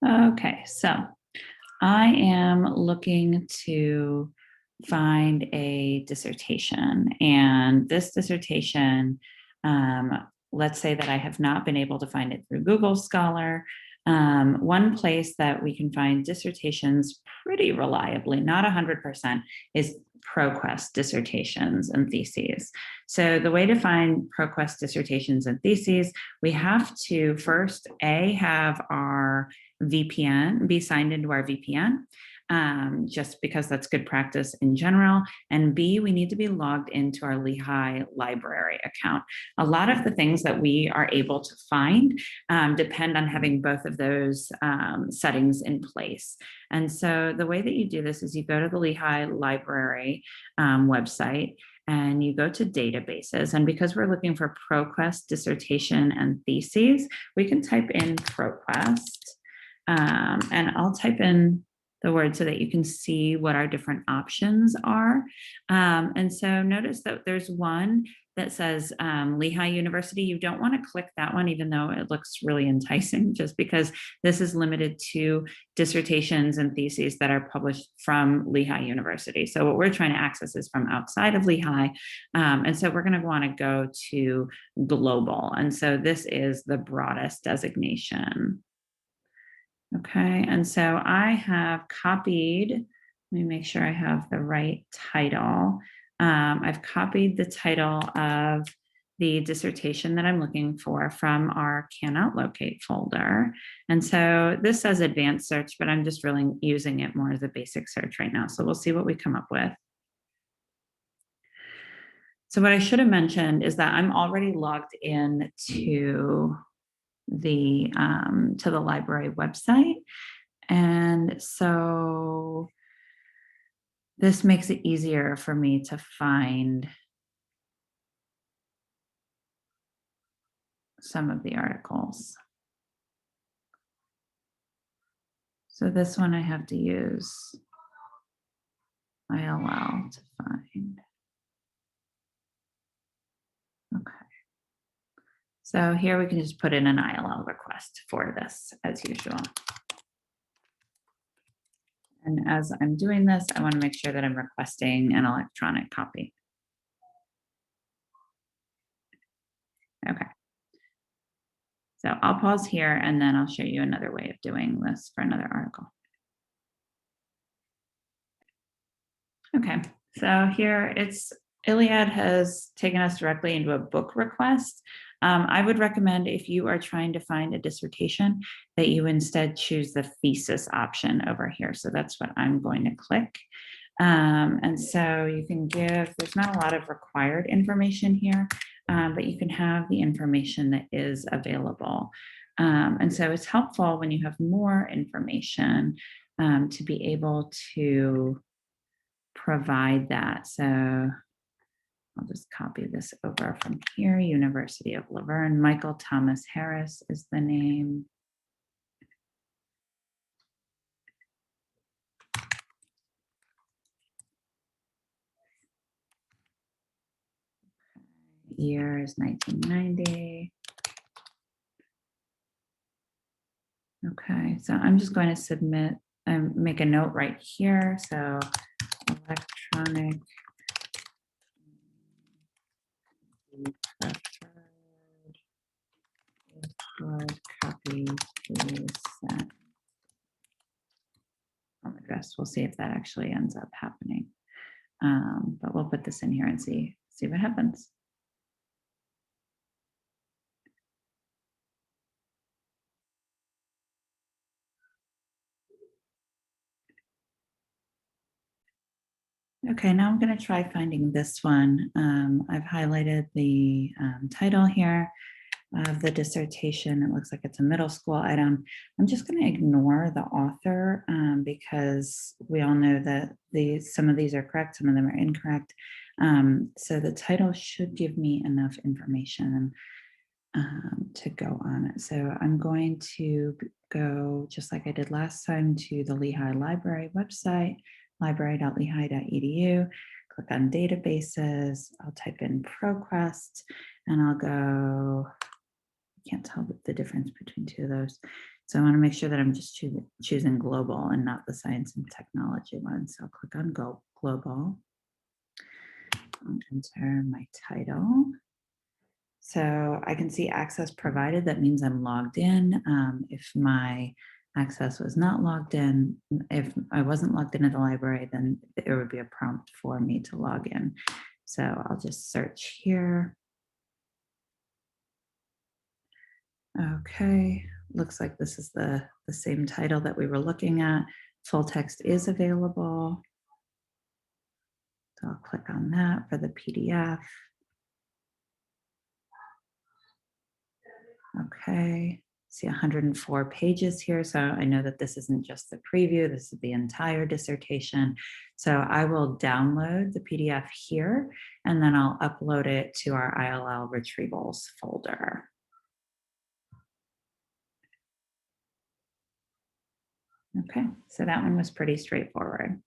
Okay, so I am looking to find a dissertation, and this dissertation, let's say that I have not been able to find it through Google Scholar. One place that we can find dissertations pretty reliably, not 100%, is ProQuest Dissertations and Theses. So the way to find ProQuest Dissertations and Theses, we have to first have our VPN, be signed into our VPN, just because that's good practice in general. And B, we need to be logged into our Lehigh library account. A lot of the things that we are able to find depend on having both of those settings in place. And so the way that you do this is you go to the Lehigh library website, and you go to databases. And because we're looking for ProQuest dissertation and theses, we can type in ProQuest. And I'll type in the word so that you can see what our different options are. And so notice that there's one that says Lehigh University. You don't want to click that one, even though it looks really enticing, just because this is limited to dissertations and theses that are published from Lehigh University. So what we're trying to access is from outside of Lehigh. And so we're going to want to go to global. And so this is the broadest designation. Okay, and so I have copied, let me make sure I have the right title. I've copied the title of the dissertation that I'm looking for from our Cannot Locate folder. And so this says advanced search, but I'm just really using it more as a basic search right now. So we'll see what we come up with. So what I should have mentioned is that I'm already logged in to the library website. And so this makes it easier for me to find some of the articles. So this one I have to use ILL to find. Okay. So here we can just put in an ILL request for this as usual. And as I'm doing this, I want to make sure that I'm requesting an electronic copy. Okay. So I'll pause here and then I'll show you another way of doing this for another article. Okay, so here Iliad has taken us directly into a book request. I would recommend, if you are trying to find a dissertation, that you instead choose the thesis option over here. So that's what I'm going to click. And so you can there's not a lot of required information here, but you can have the information that is available. And so it's helpful when you have more information to be able to provide that. So I'll just copy this over from here. University of Laverne. Michael Thomas Harris is the name. Year is 1990. Okay, so I'm just going to submit and make a note right here. So electronic hard copy please send. Home address. We'll see if that actually ends up happening. But we'll put this in here and see what happens. Okay, now I'm going to try finding this one. I've highlighted the title here of the dissertation. It looks like it's a middle school item. I'm just going to ignore the author because we all know that some of these are correct, some of them are incorrect. So the title should give me enough information to go on it. So I'm going to go, just like I did last time, to the Lehigh Library website, library.lehigh.edu, click on databases. I'll type in ProQuest and I'll go can't tell the difference between two of those. So I want to make sure that I'm just choosing global and not the science and technology one. So I'll click on global. I'll enter my title. So I can see access provided. That means I'm logged in. If my access was not logged in, if I wasn't logged in at the library, then there would be a prompt for me to log in. So I'll just search here. Okay, looks like this is the same title that we were looking at. Full text is available. So I'll click on that for the PDF. Okay, see 104 pages here. So I know that this isn't just the preview, this is the entire dissertation. So I will download the PDF here, and then I'll upload it to our ILL retrievals folder. Okay, so that one was pretty straightforward.